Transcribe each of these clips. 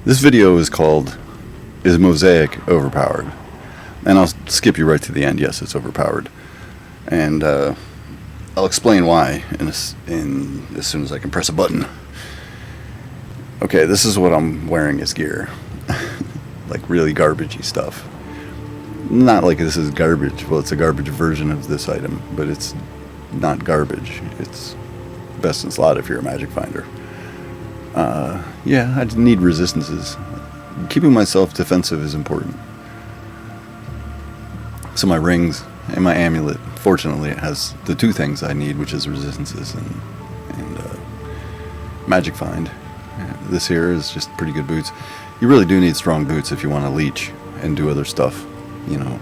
This video is called, Is Mosaic Overpowered? And I'll skip you right to the end. Yes, it's overpowered. And I'll explain why as soon as I can press a button. Okay, this is what I'm wearing as gear. Like really garbagey stuff. Not like this is garbage. Well, it's a garbage version of this item, but it's not garbage. It's best in slot if you're a magic finder. Yeah, I need resistances. Keeping myself defensive is important. So my rings and my amulet, fortunately, it has the two things I need, which is resistances and magic find. This here is just pretty good boots. You really do need strong boots if you want to leech and do other stuff, you know.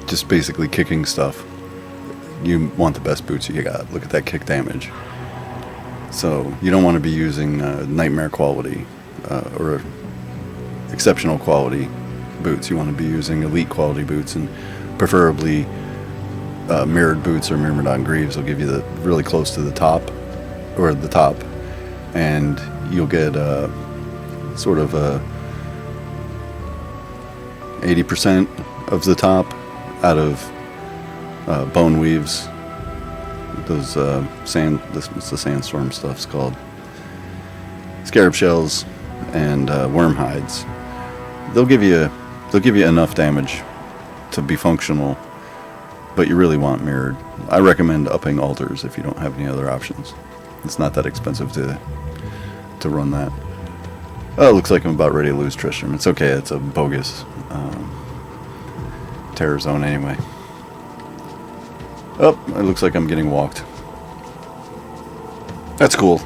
Just basically kicking stuff. You want the best boots you got. Look at that kick damage. So you don't want to be using nightmare quality or exceptional quality boots. You want to be using elite quality boots, and preferably mirrored boots or Myrmidon Greaves will give you the really close to the top, and you'll get sort of 80% of the top out of bone weaves. Those what's the sandstorm stuff's called? Scarab shells and worm hides. They'll give you enough damage to be functional, but you really want mirrored. I recommend upping altars if you don't have any other options. It's not that expensive to run that. Oh, it looks like I'm about ready to lose Tristram. It's okay. It's a bogus terror zone anyway. Oh, it looks like I'm getting walked. That's cool.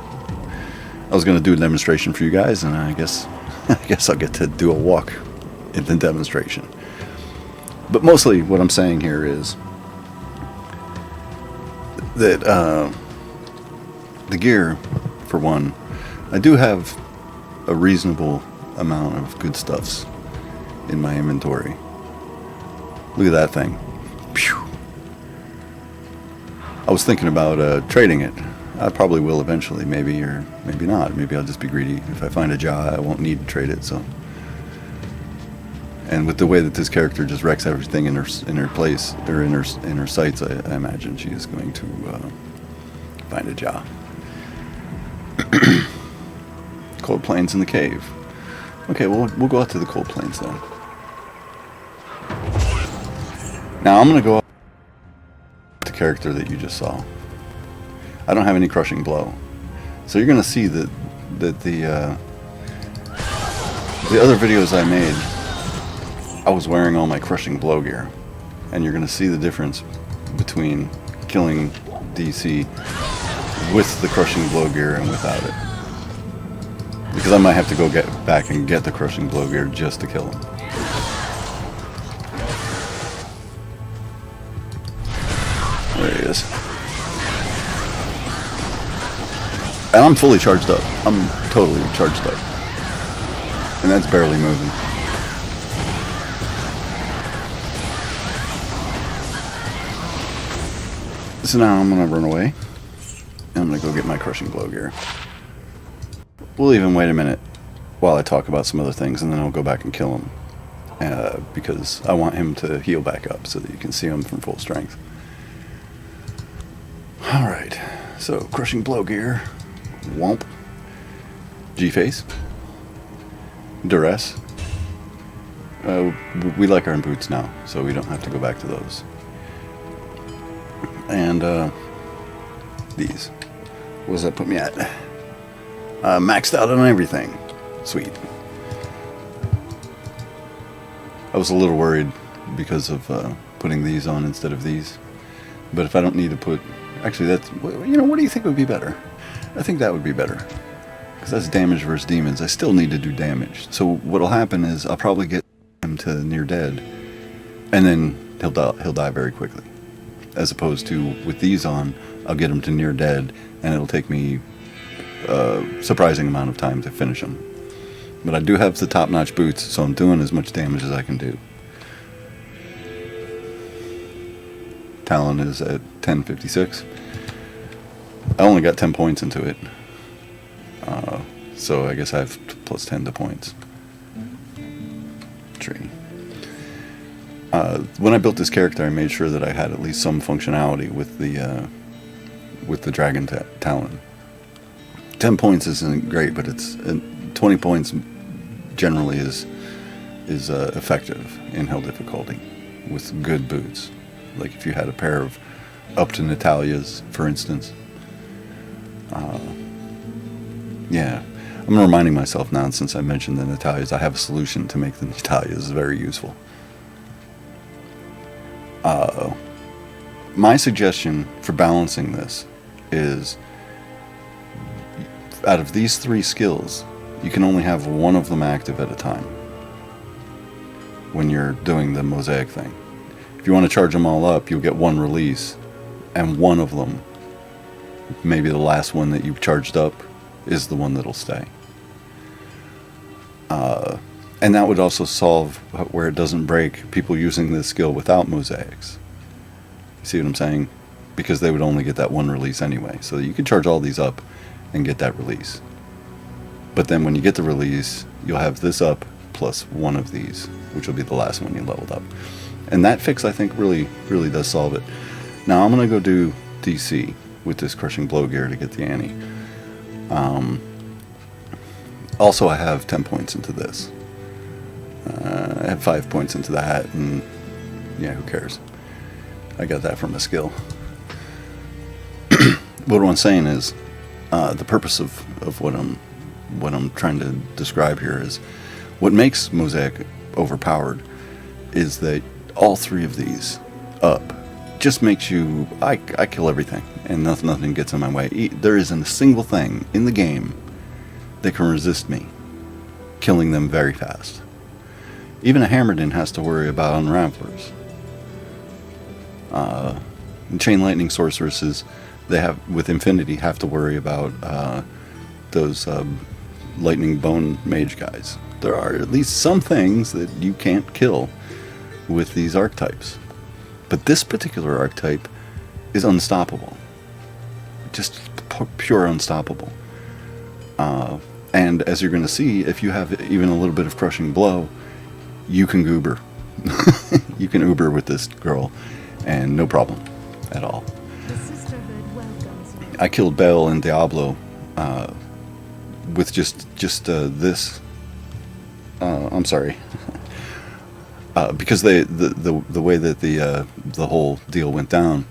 I was going to do a demonstration for you guys, and I guess I'll get to do a walk in the demonstration. But mostly what I'm saying here is that the gear, for one, I do have a reasonable amount of good stuffs in my inventory. Look at that thing. Phew. I was thinking about trading it. I probably will eventually, maybe, or maybe not. Maybe I'll just be greedy. If I find a jaw, I won't need to trade it. So, and with the way that this character just wrecks everything in her place or in her sights, I imagine she is going to find a jaw. Cold plains in the cave. Okay, we'll go out to the cold plains then. Now I'm gonna go out with the character that you just saw. I don't have any crushing blow, so you're gonna see that the other videos I made, I was wearing all my crushing blow gear, and you're gonna see the difference between killing DC with the crushing blow gear and without it, because I might have to go get back and get the crushing blow gear just to kill him. There he is. And I'm fully charged up. I'm totally charged up. And that's barely moving. So now I'm going to run away. And I'm going to go get my crushing blow gear. We'll even wait a minute while I talk about some other things, and then I'll go back and kill him. Because I want him to heal back up so that you can see him from full strength. Alright, so crushing blow gear. Womp. G-face. Duress. We like our boots now, so we don't have to go back to those. And these. What does that put me at? Maxed out on everything. Sweet. I was a little worried because of putting these on instead of these. But if I don't need to put... Actually, that's... You know, what do you think would be better? I think that would be better. Because that's damage versus demons. I still need to do damage. So what'll happen is I'll probably get him to near dead. And then he'll die very quickly. As opposed to, with these on, I'll get him to near dead. And it'll take me a surprising amount of time to finish him. But I do have the top-notch boots, so I'm doing as much damage as I can do. Talon is at 1056. I only got 10 points into it. So I guess I have plus 10 to points. Tree. When I built this character, I made sure that I had at least some functionality with the dragon talon. 10 points isn't great, but it's 20 points generally is effective in hell difficulty with good boots. Like if you had a pair of up to Natalia's, for instance. Yeah, I'm reminding myself now, since I mentioned the Natalias, I have a solution to make the Natalias very useful. My suggestion for balancing this is, out of these 3 skills, you can only have one of them active at a time when you're doing the mosaic thing. If you want to charge them all up, you'll get one release, and one of them, maybe the last one that you've charged up, is the one that'll stay. And that would also solve where it doesn't break people using this skill without mosaics. You see what I'm saying? Because they would only get that one release anyway. So you could charge all these up and get that release. But then when you get the release, you'll have this up plus one of these, which will be the last one you leveled up. And that fix, I think, really does solve it. Now I'm going to go do DC with this Crushing Blow gear to get the ante. Also, I have 10 points into this. I have 5 points into that, and yeah, who cares? I got that from a skill. What I'm saying is, the purpose of what I'm trying to describe here is, what makes Mosaic overpowered is that all 3 of these up just makes you, I kill everything, and nothing gets in my way. There isn't a single thing in the game that can resist me killing them very fast. Even a Hammerdin has to worry about unravelers. Chain lightning sorceresses, they have, with Infinity, have to worry about those lightning bone mage guys. There are at least some things that you can't kill with these archetypes. But this particular archetype is unstoppable. Just pure unstoppable. And as you're going to see, if you have even a little bit of Crushing Blow, you can goober. You can uber with this girl, and no problem at all. I killed Baal and Diablo with just this. I'm sorry, because the way that the whole deal went down,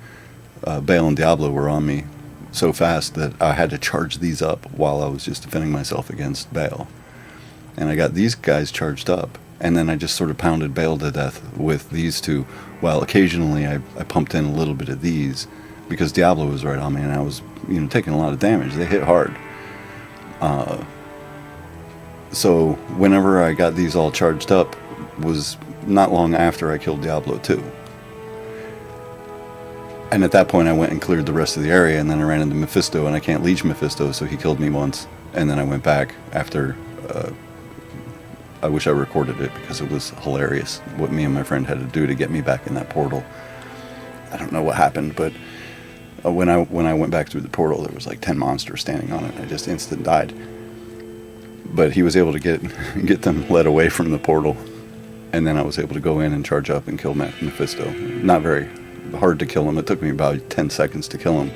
Baal and Diablo were on me so fast that I had to charge these up while I was just defending myself against Baal, and I got these guys charged up, and then I just sort of pounded Baal to death with these 2, while occasionally I pumped in a little bit of these, because Diablo was right on me, and I was taking a lot of damage. They hit hard. So whenever I got these all charged up was not long after I killed Diablo 2. And at that point I went and cleared the rest of the area, and then I ran into Mephisto, and I can't leech Mephisto, so he killed me once. And then I went back after... I wish I recorded it, because it was hilarious what me and my friend had to do to get me back in that portal. I don't know what happened, but when I went back through the portal, there was like 10 monsters standing on it. I just instant died. But he was able to get them led away from the portal, and then I was able to go in and charge up and kill Mephisto. Not very hard to kill him. It took me about 10 seconds to kill him.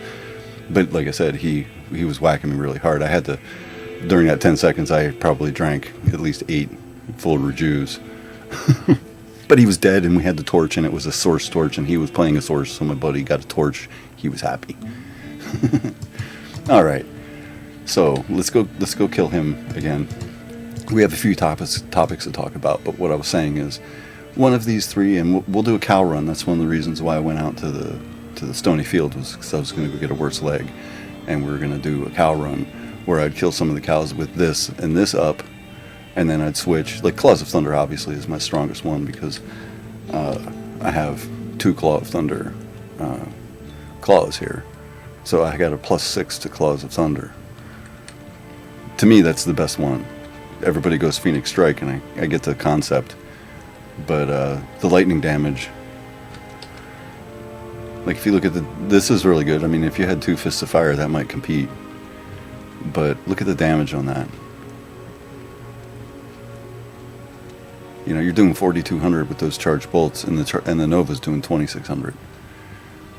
But like I said, he was whacking me really hard. I had to, during that 10 seconds, I probably drank at least 8 full rejus. But he was dead, and we had the torch, and it was a source torch, and he was playing a source, so my buddy got a torch. He was happy. All right, so let's go kill him again. We have a few topics to talk about, but what I was saying is, one of these 3, and we'll do a cow run. That's one of the reasons why I went out to the stony field, was because I was going to go get a worse leg, and we were going to do a cow run where I'd kill some of the cows with this and this up, and then I'd switch. Like Claws of Thunder obviously is my strongest one, because I have 2 Claw of Thunder claws here, so I got a +6 to Claws of Thunder. To me, that's the best one. Everybody goes Phoenix Strike, and I get the concept, but the lightning damage, like if you look at this is really good. I mean, if you had 2 Fists of Fire, that might compete, but look at the damage on that. You know, you're doing 4,200 with those charged bolts, and the Nova's doing 2,600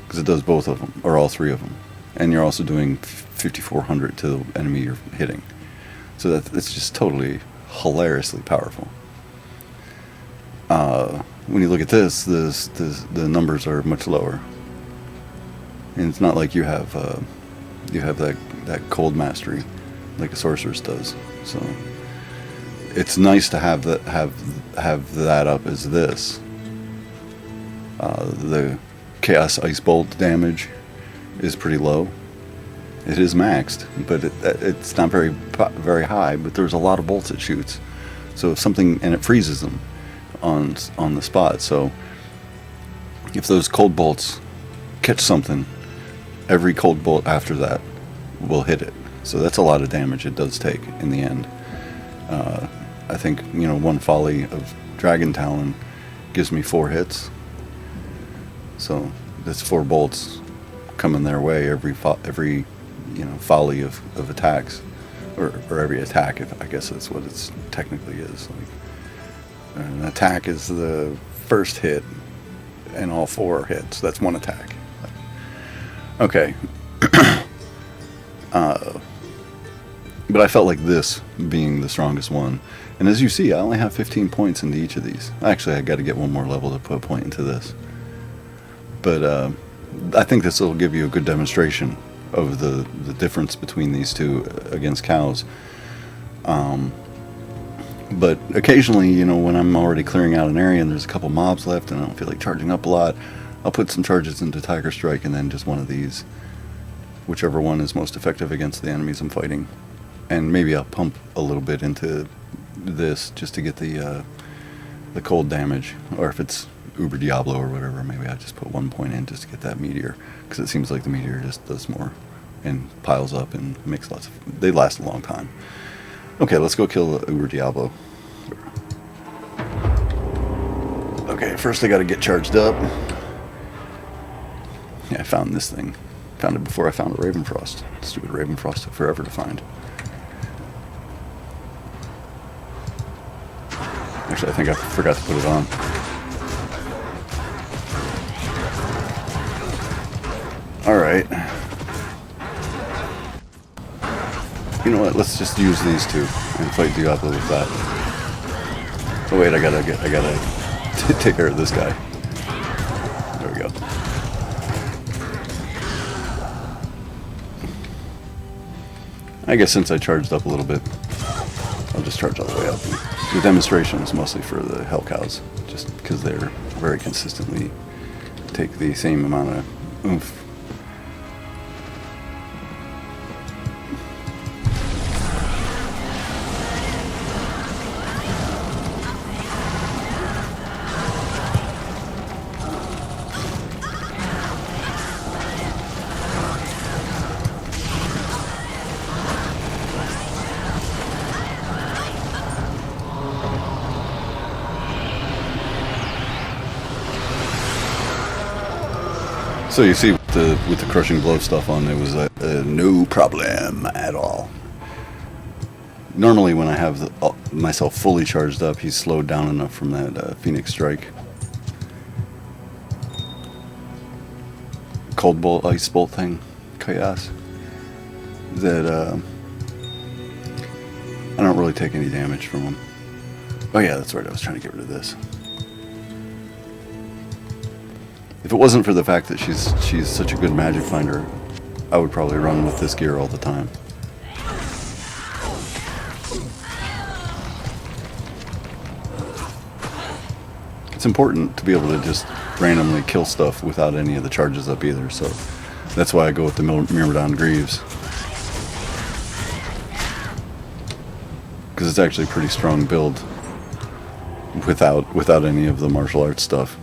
because it does both of them, or all three of them, and you're also doing 5,400 to the enemy you're hitting. So that's just totally hilariously powerful. When you look at this, the numbers are much lower, and it's not like you have that cold mastery like a sorceress does. So it's nice to have that up as this. The Chaos Ice Bolt damage is pretty low. It is maxed, but it's not very high. But there's a lot of bolts it shoots. So if something, and it freezes them on the spot. So if those cold bolts catch something, every cold bolt after that will hit it. So that's a lot of damage it does take in the end. I think, you know, one volley of Dragon Talon gives me 4 hits. So that's 4 bolts coming their way every you know, volley of attacks, or every attack, if I guess that's what it's technically is. Like, an attack is the first hit, and all 4 hits. That's one attack. Okay. But I felt like this being the strongest one. And as you see, I only have 15 points into each of these. Actually, I got to get one more level to put a point into this. But I think this will give you a good demonstration of the difference between these two against cows. But occasionally, you know, when I'm already clearing out an area and there's a couple mobs left and I don't feel like charging up a lot, I'll put some charges into Tiger Strike and then just one of these, whichever one is most effective against the enemies I'm fighting. And maybe I'll pump a little bit into this just to get the cold damage. Or if it's Uber Diablo or whatever, maybe I just put 1 point in just to get that meteor, because it seems like the meteor just does more and piles up and makes lots of... They last a long time. Okay, let's go kill the Uber Diablo. Okay, first I gotta get charged up. Yeah, I found this thing. Found it before I found a Ravenfrost. Stupid Ravenfrost took forever to find. Actually, I think I forgot to put it on. Alright. You know what, let's just use these two and fight Diablo with that. Oh wait, I gotta take care of this guy. There we go. I guess since I charged up a little bit, I'll just charge all the way up. The demonstration is mostly for the Hell Cows, just because they're very consistently take the same amount of oomph. So you see, with the crushing blow stuff on, there was no problem at all. Normally, when I have myself fully charged up, he's slowed down enough from that Phoenix Strike. Cold Bolt, Ice Bolt thing, Chaos, that I don't really take any damage from him. Oh yeah, that's right, I was trying to get rid of this. If it wasn't for the fact that she's such a good magic finder, I would probably run with this gear all the time. It's important to be able to just randomly kill stuff without any of the charges up either, so that's why I go with the Myrmidon Greaves. Because it's actually a pretty strong build without any of the martial arts stuff.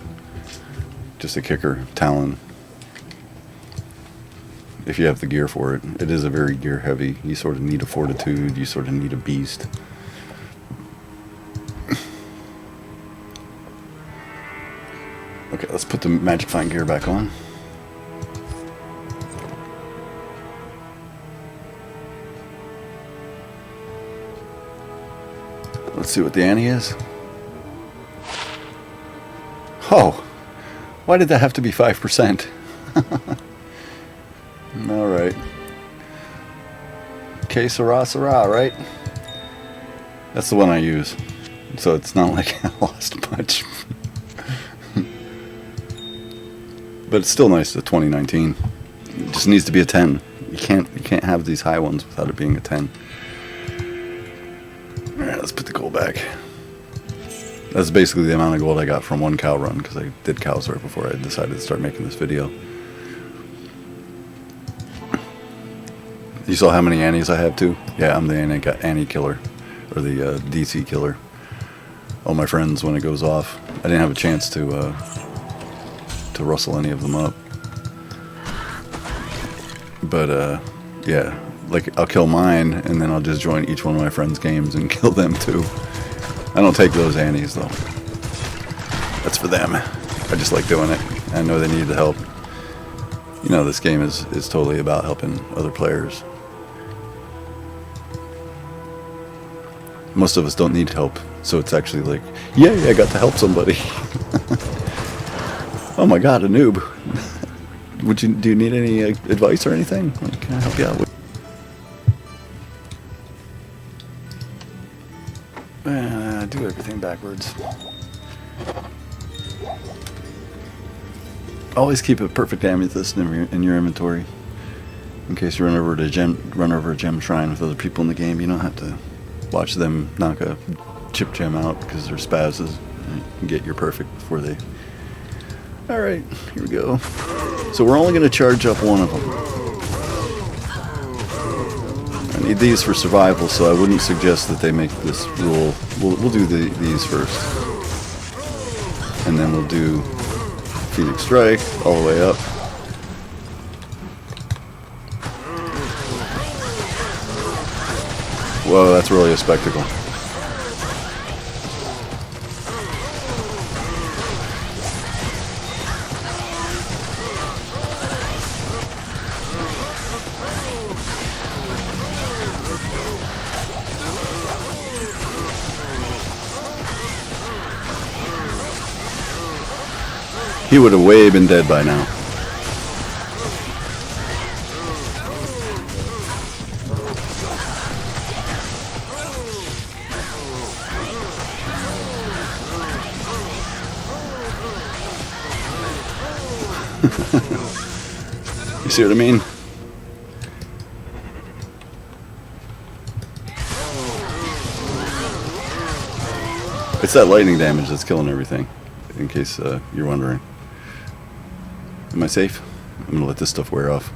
Just a kicker, Talon. If you have the gear for it. It is a very gear heavy. You sort of need a fortitude, you sort of need a beast. Okay, let's put the Magic Find gear back on. Let's see what the ante is. Oh, why did that have to be 5%? Alright. Que sera, sera, right? That's the one I use. So it's not like I lost much. But it's still nice, the 2019. It just needs to be a 10. You can't have these high ones without it being a 10. Alright, let's put the gold back. That's basically the amount of gold I got from one cow run, because I did cows right before I decided to start making this video. You saw how many annies I have too? Yeah, I'm the annie killer, or the DC killer. All my friends, when it goes off, I didn't have a chance to rustle any of them up. But yeah, like I'll kill mine, and then I'll just join each one of my friends' games and kill them too. I don't take those annies though. That's for them. I just like doing it. I know they need the help. You know, this game is totally about helping other players. Most of us don't need help, so it's actually like, yay, I got to help somebody. Oh my god, a noob. Do you need any advice or anything? Like, can I help you out with? Do everything backwards. Always keep a perfect amethyst in your inventory, in case you run over a gem shrine with other people in the game. You don't have to watch them knock a chip gem out because they're spazzes. You can get your perfect before they. All right, here we go. So we're only going to charge up one of them. I need these for survival, so I wouldn't suggest that they make this rule. We'll do these first, and then we'll do Phoenix Strike all the way up. Whoa, that's really a spectacle. He would have way been dead by now. You see what I mean? It's that lightning damage that's killing everything, in case you're wondering. Am I safe? I'm gonna let this stuff wear off.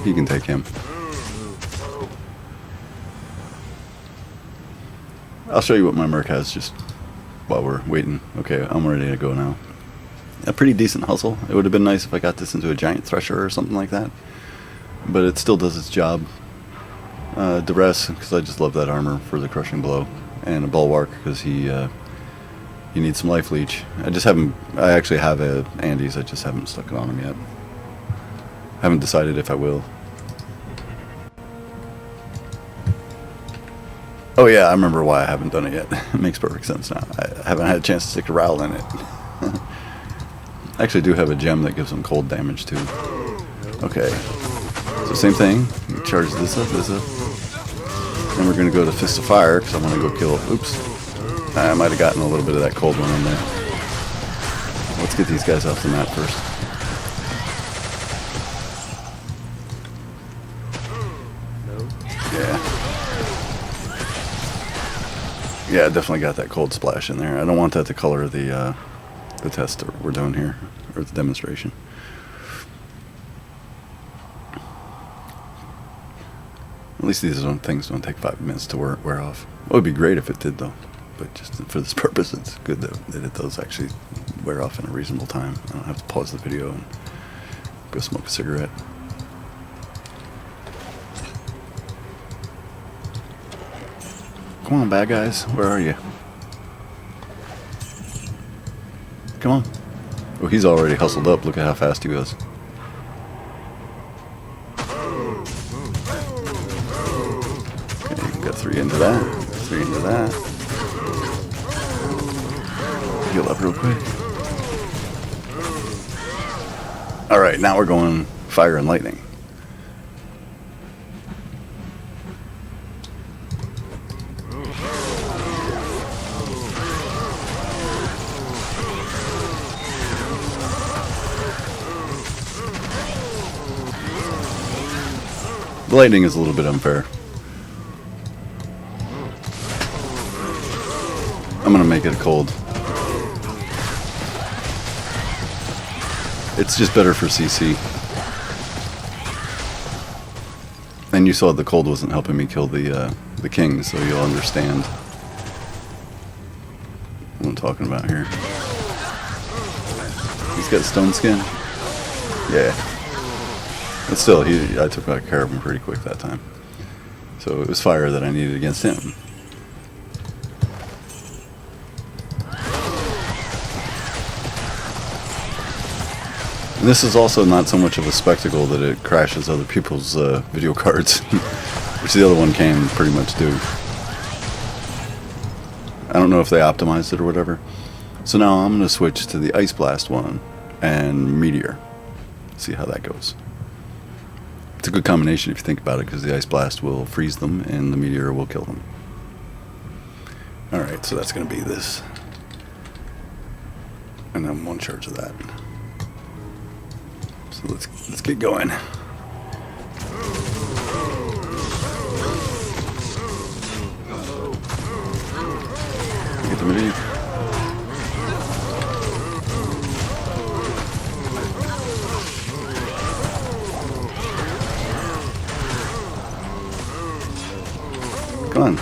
You can take him. I'll show you what my merc has just while we're waiting. Okay, I'm ready to go now. A pretty decent hustle. It would have been nice if I got this into a giant thresher or something like that. But it still does its job. Duress, because I just love that armor for the crushing blow. And a bulwark, because he needs some life leech. I actually have a Andes, I just haven't stuck it on him yet. Haven't decided if I will. Oh yeah, I remember why I haven't done it yet. It makes perfect sense now. I haven't had a chance to stick a rowel in it. I actually do have a gem that gives him cold damage too. Okay, so same thing. Charge this up. Then we're gonna go to Fist of Fire because I want to go kill. Oops. I might have gotten a little bit of that cold one in there. Let's get these guys off the map first. Yeah, definitely got that cold splash in there. I don't want that to color the test that we're doing here, or the demonstration. At least these things don't take 5 minutes to wear off. It would be great if it did though. But just for this purpose, it's good that those actually wear off in a reasonable time. I don't have to pause the video and go smoke a cigarette. Come on, bad guys. Where are you? Come on. Oh, he's already hustled up. Look at how fast he was. Okay, got 3 into that. 3 into that. Heal up real quick. Alright, now we're going fire and lightning. The lightning is a little bit unfair. I'm gonna make it cold. It's just better for CC. And you saw the cold wasn't helping me kill the king, so you'll understand what I'm talking about here. He's got stone skin? Yeah. But still, I took care of him pretty quick that time. So it was fire that I needed against him. And this is also not so much of a spectacle that it crashes other people's video cards, which the other one can pretty much do. I don't know if they optimized it or whatever. So now I'm going to switch to the Ice Blast one and Meteor. See how that goes. It's a good combination if you think about it, because the Ice Blast will freeze them and the Meteor will kill them. Alright, so that's going to be this. And then 1 charge of that. So let's get going. Get the Meteor. Come on.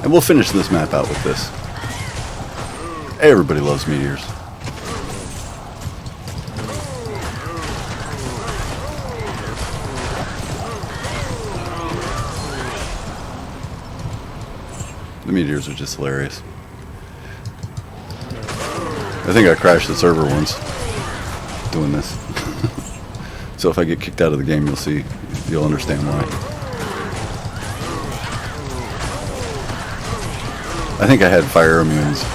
And we'll finish this map out with this. Everybody loves meteors. The meteors are just hilarious. I think I crashed the server once doing this. So if I get kicked out of the game, you'll understand why. I think I had fire immunes.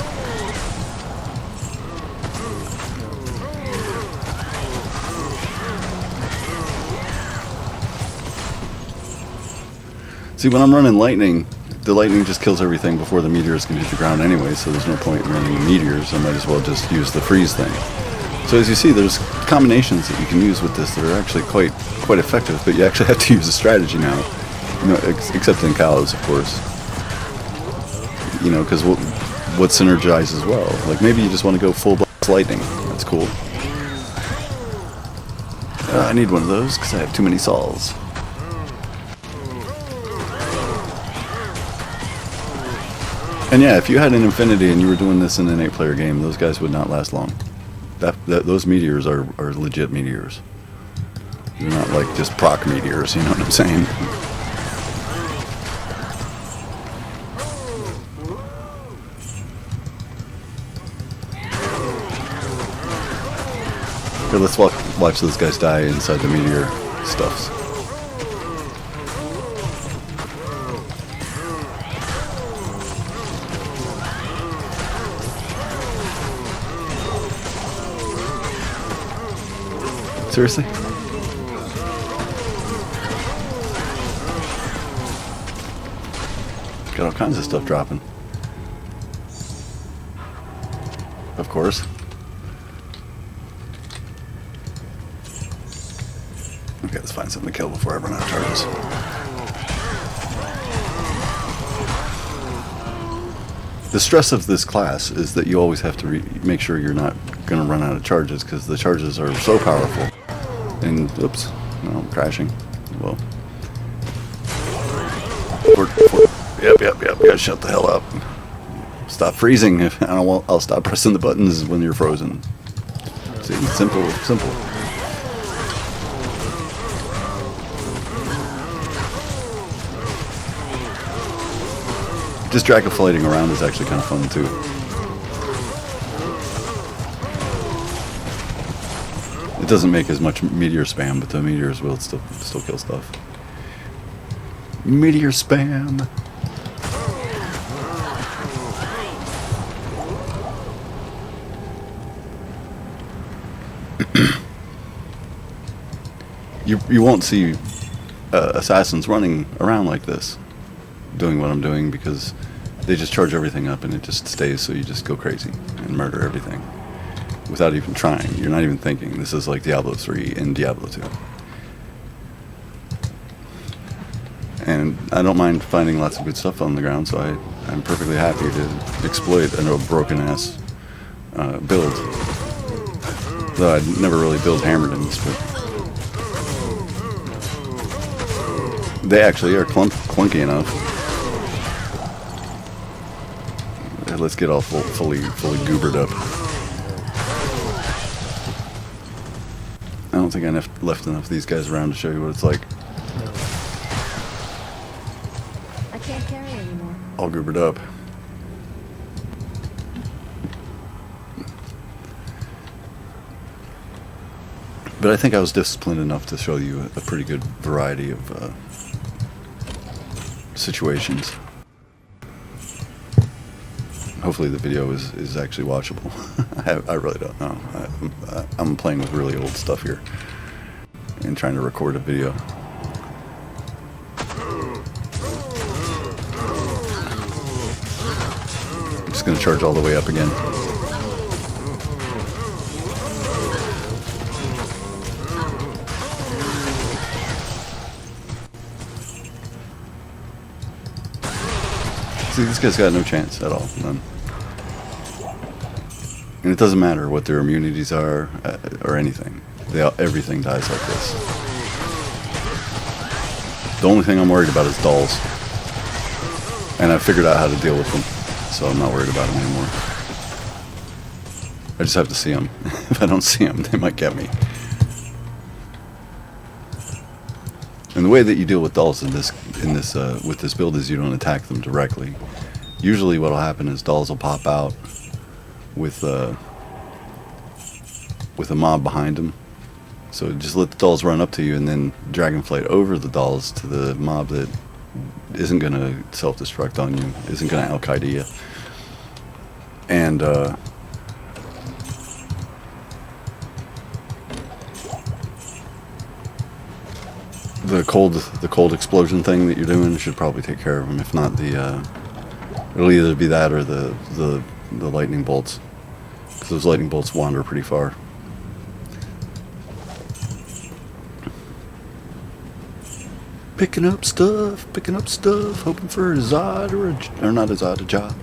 See, when I'm running lightning, the lightning just kills everything before the meteors can hit the ground anyway, so there's no point in running meteors. I might as well just use the freeze thing. So as you see, there's combinations that you can use with this that are actually quite effective, but you actually have to use a strategy now. You know, except in cows, of course. You know, because what synergizes well? Like maybe you just want to go full blast lightning. That's cool. I need one of those because I have too many souls. And yeah, if you had an Infinity and you were doing this in an 8-player game, those guys would not last long. Those meteors are legit meteors. They're not like just proc meteors, you know what I'm saying? Okay, let's watch those guys die inside the meteor stuffs. Seriously? Got all kinds of stuff dropping. Of course. Okay, let's find something to kill before I run out of charges. The stress of this class is that you always have to make sure you're not going to run out of charges, because the charges are so powerful. And, oops, no, I'm crashing. Well. Yep, shut the hell up. Stop freezing. I'll stop pressing the buttons when you're frozen. See, simple. Just dragaflighting around is actually kind of fun too. It doesn't make as much meteor spam, but the meteors will still kill stuff. Meteor spam. You won't see assassins running around like this, doing what I'm doing, because they just charge everything up and it just stays, so you just go crazy and murder everything without even trying. You're not even thinking. This is like Diablo 3 and Diablo 2. And I don't mind finding lots of good stuff on the ground, so I'm perfectly happy to exploit a broken-ass build. Though I'd never really build Hammerdens, but they actually are clunky enough. Let's get all fully goobered up. I don't think I left enough of these guys around to show you what it's like. I can't carry anymore. All goobered up. But I think I was disciplined enough to show you a pretty good variety of situations. Hopefully the video is actually watchable. I really don't know. I'm playing with really old stuff here and trying to record a video. I'm just going to charge all the way up again. See, this guy's got no chance at all. None. And it doesn't matter what their immunities are or anything. Everything dies like this. The only thing I'm worried about is dolls. And I figured out how to deal with them, so I'm not worried about them anymore. I just have to see them. If I don't see them, they might get me. And the way that you deal with dolls with this build is you don't attack them directly. Usually what will happen is dolls will pop out with a mob behind them. So just let the dolls run up to you and then dragonflight over the dolls to the mob that isn't going to self-destruct on you, isn't going to Al-Qaeda you. And the cold explosion thing that you're doing should probably take care of them. If not, it'll either be that or the lightning bolts, because those lightning bolts wander pretty far. Picking up stuff, hoping for a Zod or not a Zod, a job.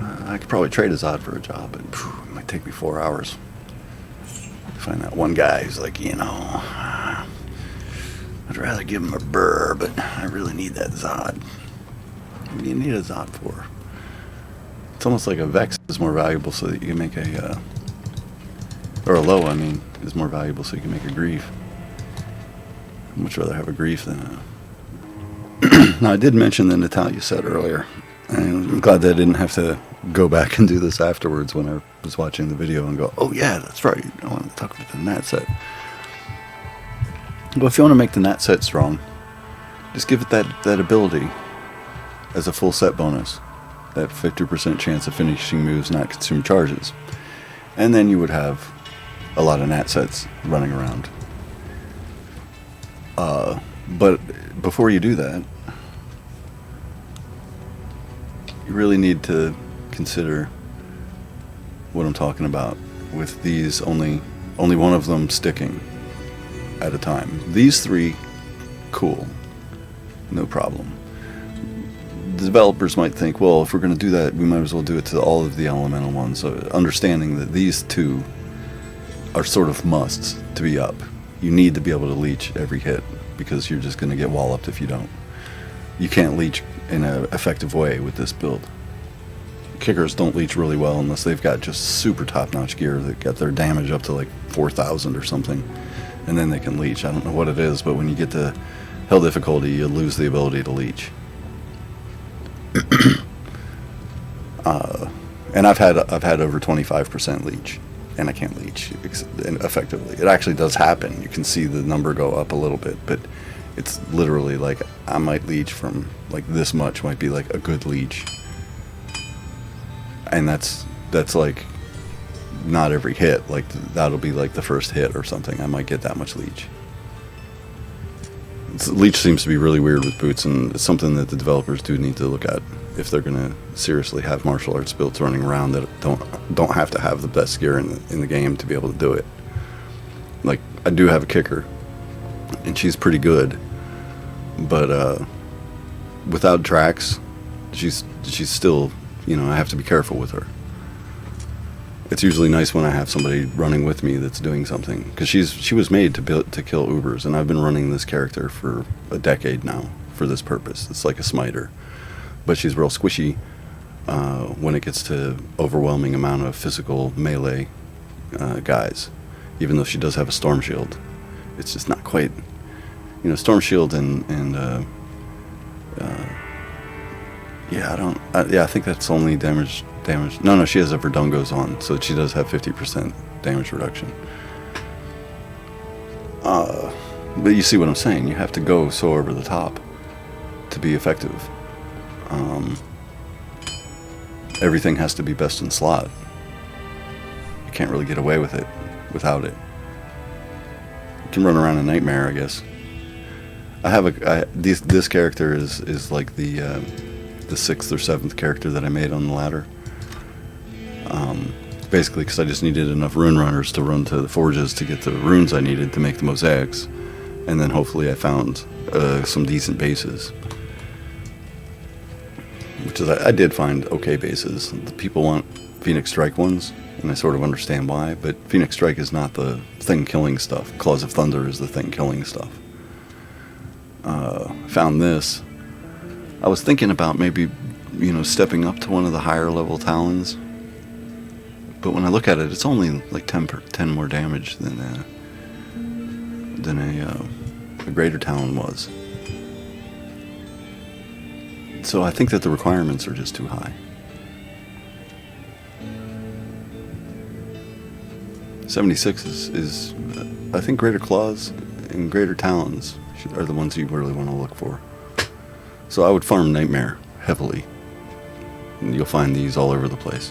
I could probably trade a Zod for a job, but it might take me 4 hours. Find that one guy who's like, I'd rather give him a burr, but I really need that Zod. What do you need a Zod for? It's almost like a Vex is more valuable so that you can make or a Loa, is more valuable so you can make a Grief. I'd much rather have a Grief than a... Now, I did mention the Natalia set earlier, and I'm glad that I didn't have to go back and do this afterwards when I was watching the video and go, oh yeah, that's right, I want to talk about the Nat set. Well, if you want to make the Nat set strong, just give it that ability as a full set bonus. That 50% chance of finishing moves not consume charges. And then you would have a lot of Nat sets running around. But before you do that, you really need to consider what I'm talking about with these only one of them sticking at a time. These three, cool, no problem. The developers might think, well, if we're going to do that, we might as well do it to all of the elemental ones. So understanding that these two are sort of musts to be up. You need to be able to leech every hit, because you're just going to get walloped if you don't. You can't leech in an effective way with this build. Kickers don't leech really well unless they've got just super top-notch gear that got their damage up to like 4,000 or something, and then they can leech. I don't know what it is, but when you get to hell difficulty, you lose the ability to leech. And I've had over 25% leech, and I can't leech effectively. It actually does happen. You can see the number go up a little bit, but It's literally like I might leech from like this much might be like a good leech, and that's like not every hit. Like that'll be like the first hit or something. I might get that much leech. Leech seems to be really weird with boots, and it's something that the developers do need to look at if they're going to seriously have martial arts builds running around that don't have to have the best gear in the game to be able to do it. Like I do have a kicker, and she's pretty good, but without Drax, she's still, you know, I have to be careful with her. It's usually nice when I have somebody running with me that's doing something, because she was made to kill Ubers, and I've been running this character for a decade now for this purpose. It's like a smiter, but she's real squishy when it gets to overwhelming amount of physical melee guys. Even though she does have a storm shield, it's just not quite, you know, storm shield and I think that's only damage. No, she has a Verdungos on, so she does have 50% damage reduction. But you see what I'm saying? You have to go so over the top to be effective. Everything has to be best in slot. You can't really get away with it without it. You can run around a nightmare, I guess. This character is like the 6th or 7th character that I made on the ladder. Basically because I just needed enough rune runners to run to the forges to get the runes I needed to make the mosaics, and then hopefully I found some decent bases, which is I did find okay bases. The people want Phoenix Strike ones, and I sort of understand why, but Phoenix Strike is not the thing killing stuff. Claws of Thunder is the thing killing stuff. Found this. I was thinking about maybe, you know, stepping up to one of the higher level talons, but when I look at it, it's only like 10 more damage than a greater talon was. So I think that the requirements are just too high. 76 is I think greater claws and greater talons are the ones you really want to look for. So I would farm Nightmare heavily, and you'll find these all over the place.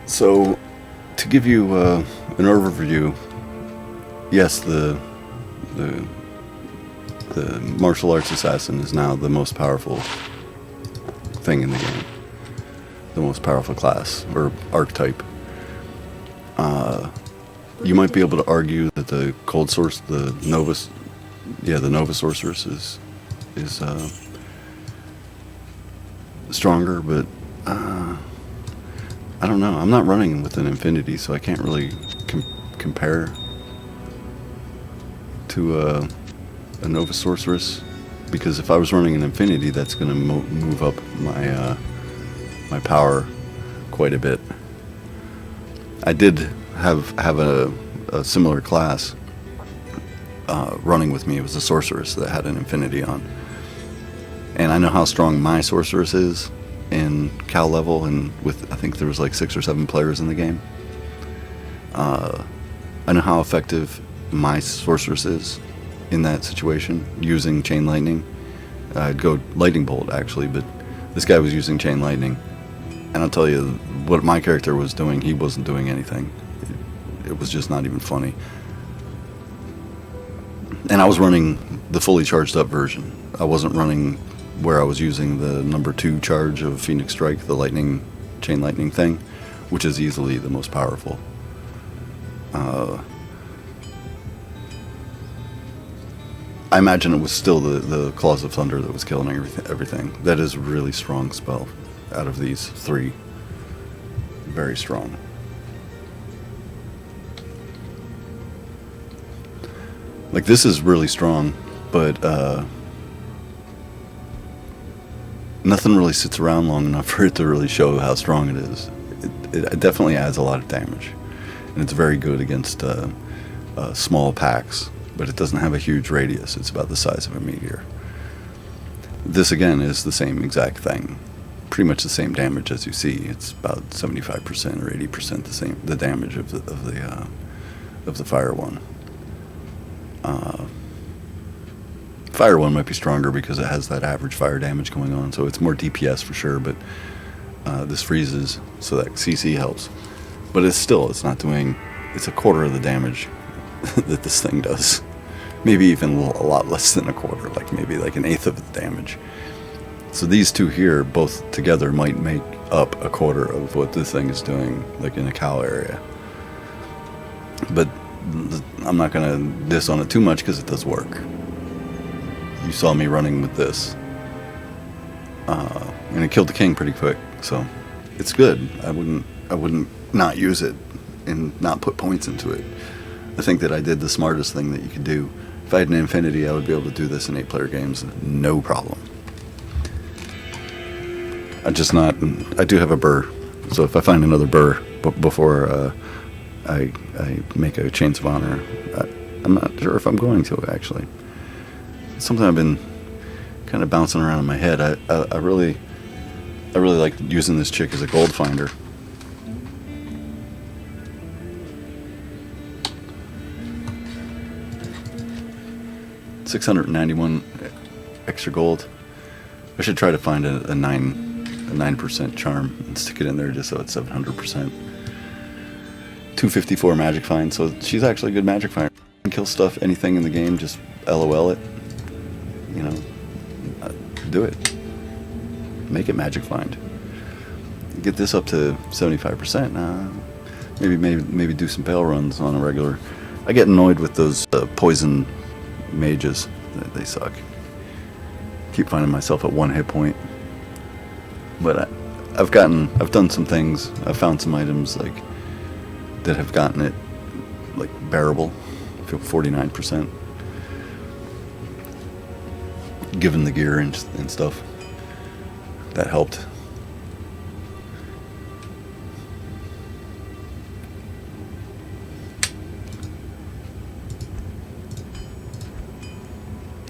So, to give you an overview, yes, the martial arts assassin is now the most powerful thing in the game, the most powerful class or archetype. You might be able to argue that the cold source, the Nova Sorceress is stronger, but I don't know. I'm not running with an Infinity, so I can't really compare to a Nova Sorceress, because if I was running an Infinity, that's going to move up my power quite a bit. I did have a similar class running with me. It was a Sorceress that had an Infinity on, and I know how strong my Sorceress is in Cal level, and with I think there was like 6 or 7 players in the game. I know how effective my Sorceress is in that situation using Chain Lightning. I'd go Lightning Bolt actually, but this guy was using Chain Lightning, and I'll tell you what my character was doing. He wasn't doing anything. It was just not even funny. And I was running the fully charged up version. I wasn't running where I was using the number 2 charge of Phoenix Strike, the Chain Lightning thing, which is easily the most powerful. I imagine it was still the Claws of Thunder that was killing everything. That is a really strong spell out of these 3. Very strong. Like, this is really strong, but nothing really sits around long enough for it to really show how strong it is. It definitely adds a lot of damage, and it's very good against small packs, but it doesn't have a huge radius. It's about the size of a meteor. This again is the same exact thing, pretty much the same damage as you see. It's about 75% or 80% the damage of the fire one. Fire one might be stronger because it has that average fire damage going on, so it's more DPS for sure, but this freezes, so that CC helps. But it's not doing, it's a quarter of the damage that this thing does. Maybe even a lot less than a quarter, like maybe like an eighth of the damage. So these two here, both together, might make up a quarter of what this thing is doing, like in a cow area. But I'm not going to diss on it too much because it does work. You saw me running with this. And it killed the king pretty quick, so it's good. I wouldn't not use it and not put points into it. I think that I did the smartest thing that you could do. If I had an infinity, I would be able to do this in 8-player games, no problem. I do have a burr, so if I find another burr before I make a Chains of Honor, I'm not sure if I'm going to, actually. It's something I've been kind of bouncing around in my head. I really like using this chick as a gold finder. $691 extra gold. I should try to find a 9% charm and stick it in there just so it's 700%. 254 magic find, so she's actually a good magic finder. Kill stuff, anything in the game, just LOL it. You know, do it. Make it magic find. Get this up to 75%. Maybe do some pale runs on a regular. I get annoyed with those poison mages. They suck. Keep finding myself at 1 hit point. But I've done some things. I've found some items like that have gotten it like bearable. I feel 49%. Given the gear and stuff, that helped.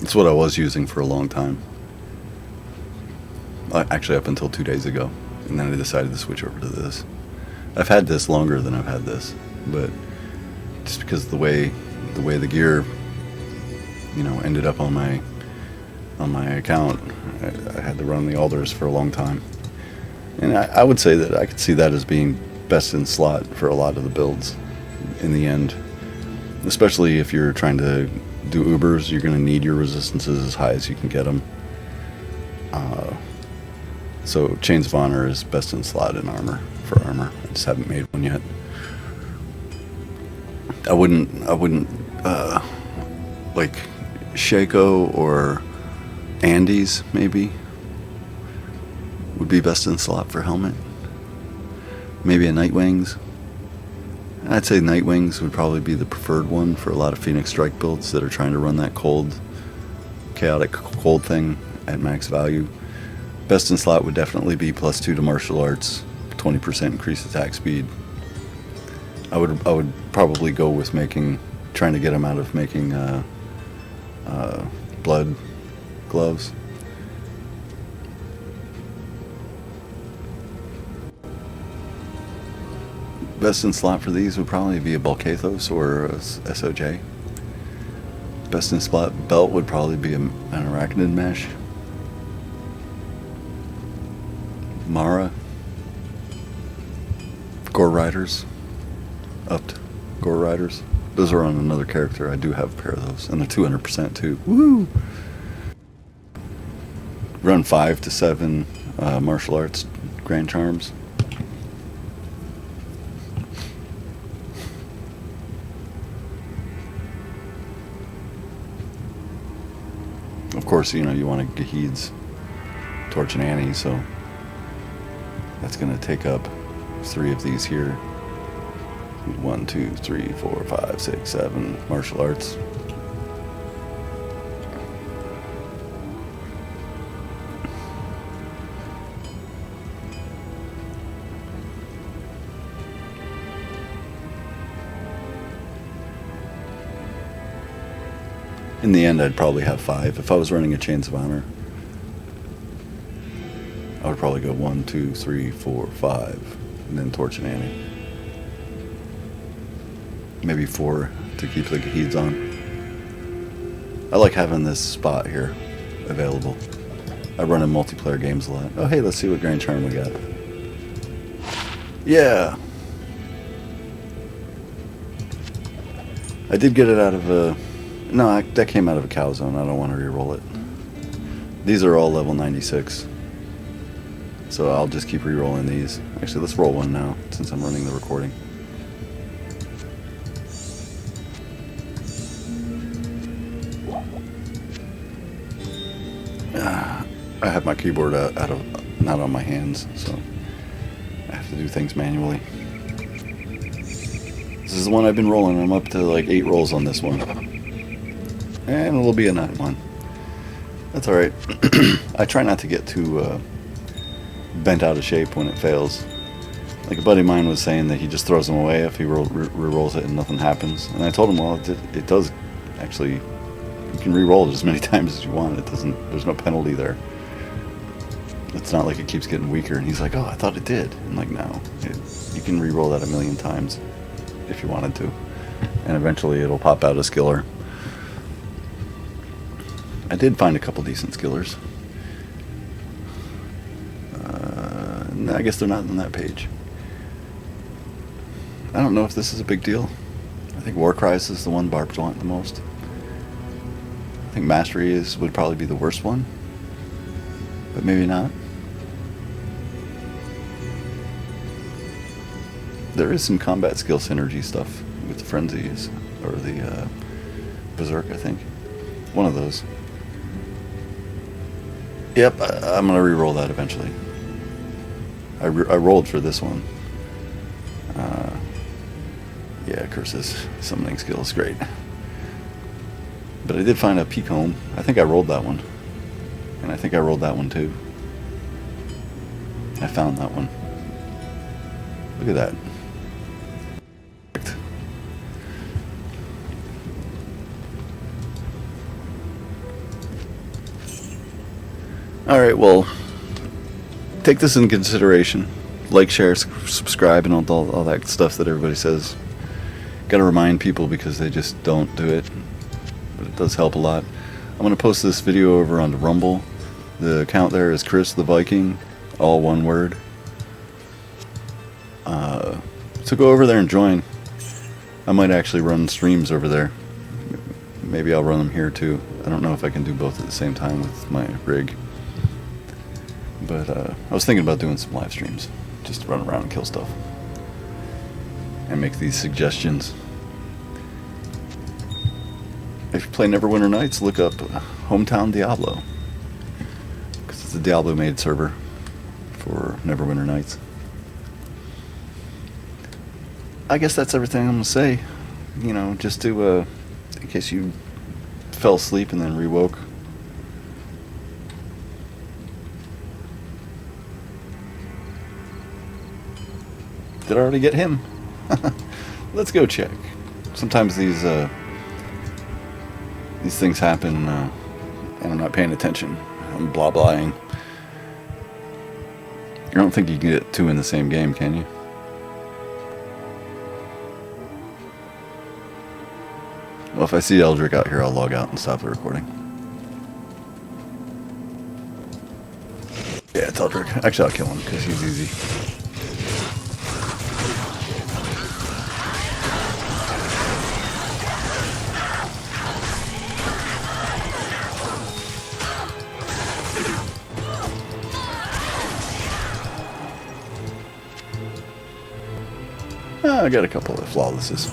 It's what I was using for a long time. Actually, up until 2 days ago, and then I decided to switch over to this. I've had this longer than I've had this, but just because of the way the gear, you know, ended up on my account, I had to run the alders for a long time, and I would say that I could see that as being best in slot for a lot of the builds in the end, especially if you're trying to do Ubers. You're going to need your resistances as high as you can get them. So Chains of Honor is best in slot in armor, for armor. I just haven't made one yet. I wouldn't like Shaco or Andes maybe would be best in slot for helmet. Maybe a Nightwings. I'd say Nightwings would probably be the preferred one for a lot of Phoenix Strike builds that are trying to run that chaotic cold thing at max value. Best in slot would definitely be +2 to martial arts, 20% increased attack speed. I would probably go with trying to get them out of making blood gloves. Best in slot for these would probably be a Balcathos or a SOJ. Best in slot belt would probably be an Arachnid Mesh. Mara. Gore Riders. Upped Gore Riders. Those are on another character. I do have a pair of those. And they're 200% too. Woo! Run 5 to 7 martial arts Grand Charms. Of course, you know, you want to Gahid's Torch and Annie, so that's going to take up 3 of these here. 1, 2, 3, 4, 5, 6, 7 martial arts. In the end, I'd probably have 5. If I was running a Chains of Honor, I would probably go 1, 2, 3, 4, 5, and then Torch and Annie. Maybe 4 to keep the Gahids on. I like having this spot here available. I run in multiplayer games a lot. Oh, hey, let's see what Grand Charm we got. Yeah! I did get it out of a... No, that came out of a cow zone. I don't want to re-roll it. These are all level 96. So I'll just keep re-rolling these. Actually, let's roll one now, since I'm running the recording. I have my keyboard not on my hands, so I have to do things manually. This is the one I've been rolling. I'm up to like 8 rolls on this one. And it'll be a 9th one. That's alright. I try not to get too bent out of shape when it fails. Like a buddy of mine was saying that he just throws them away if he re-rolls it and nothing happens. And I told him, well, it does actually, you can re-roll it as many times as you want. It doesn't, there's no penalty there. It's not like it keeps getting weaker. And he's like, oh, I thought it did. I'm like, no, you can re-roll that 1,000,000 times if you wanted to. And eventually it'll pop out a skiller. I did find a couple decent skillers. I guess they're not on that page. I don't know if this is a big deal. I think Warcries is the one Barbs want the most. I think Mastery would probably be the worst one. But maybe not. There is some combat skill synergy stuff with the Frenzies, or the Berserk, I think. One of those. Yep, I'm going to re-roll that eventually. I rolled for this one. Yeah, Curse's summoning skill is great. But I did find a Peacomb. I think I rolled that one. And I think I rolled that one too. I found that one. Look at that. Alright, well, take this into consideration. Like, share, subscribe, and all that stuff that everybody says. Gotta remind people because they just don't do it. But it does help a lot. I'm going to post this video over on Rumble. The account there is Chris the Viking, all one word. So go over there and join. I might actually run streams over there. Maybe I'll run them here too. I don't know if I can do both at the same time with my rig. But I was thinking about doing some live streams. Just to run around and kill stuff. And make these suggestions. If you play Neverwinter Nights, look up Hometown Diablo. Because it's a Diablo-made server for Neverwinter Nights. I guess that's everything I'm going to say. You know, just to, in case you fell asleep and then rewoke. Did I already get him? Let's go check. Sometimes these things happen and I'm not paying attention. I'm blah-blahing. I don't think you can get 2 in the same game, can you? Well, if I see Eldrick out here, I'll log out and stop the recording. Yeah, it's Eldrick. Actually, I'll kill him because he's easy. I got a couple of flawlesses.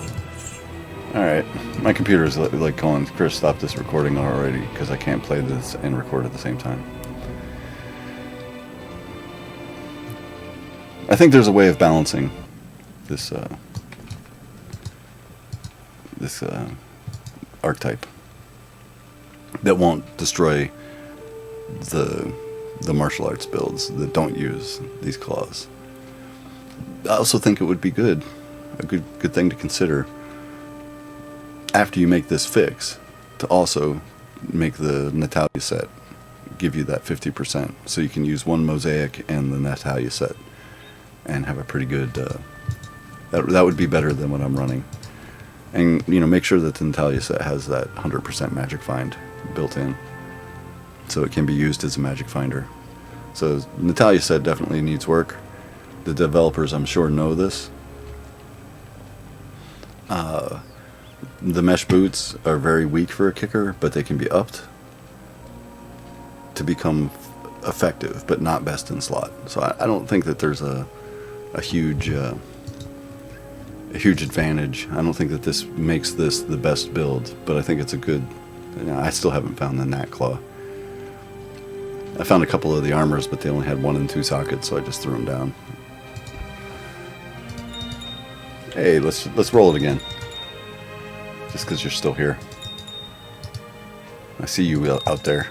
Alright, my computer is like going, Chris, stop this recording already, because I can't play this and record at the same time. I think there's a way of balancing this archetype that won't destroy the martial arts builds that don't use these claws. I also think it would be a good thing to consider after you make this fix to also make the Natalia set give you that 50%, so you can use one Mosaic and the Natalia set and have a pretty good that would be better than what I'm running. And, you know, make sure that the Natalia set has that 100% magic find built in, so it can be used as a magic finder. So Natalia set definitely needs work. The developers, I'm sure, know this. The mesh boots are very weak for a kicker, but they can be upped to become effective, but not best in slot. So I don't think that there's a huge advantage. I don't think that this makes this the best build, but I think it's a good. You know, I still haven't found the Nat Claw. I found a couple of the armors, but they only had 1 and 2 sockets, so I just threw them down. Hey, let's roll it again. Just because you're still here. I see you out there.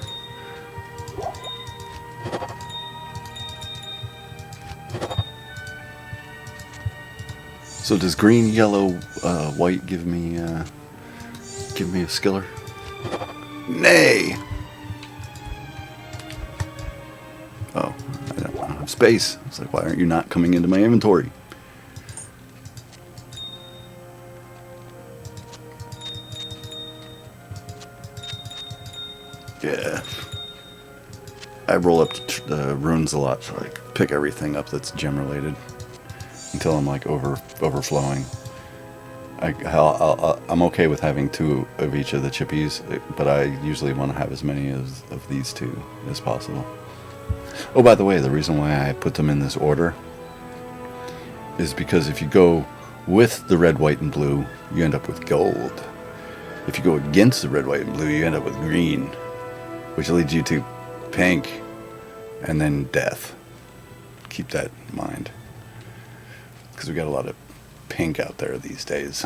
So does green, yellow, white give me a skiller? Nay! Oh, I don't have space. It's like, why aren't you not coming into my inventory? Yeah. I roll up runes a lot, so I pick everything up that's gem related until I'm like overflowing. I'm okay with having 2 of each of the chippies, but I usually want to have as many of these 2 as possible. Oh, by the way, the reason why I put them in this order is because if you go with the red, white, and blue, you end up with gold. If you go against the red, white, and blue, you end up with green, which leads you to pink, and then death. Keep that in mind, because we got a lot of pink out there these days.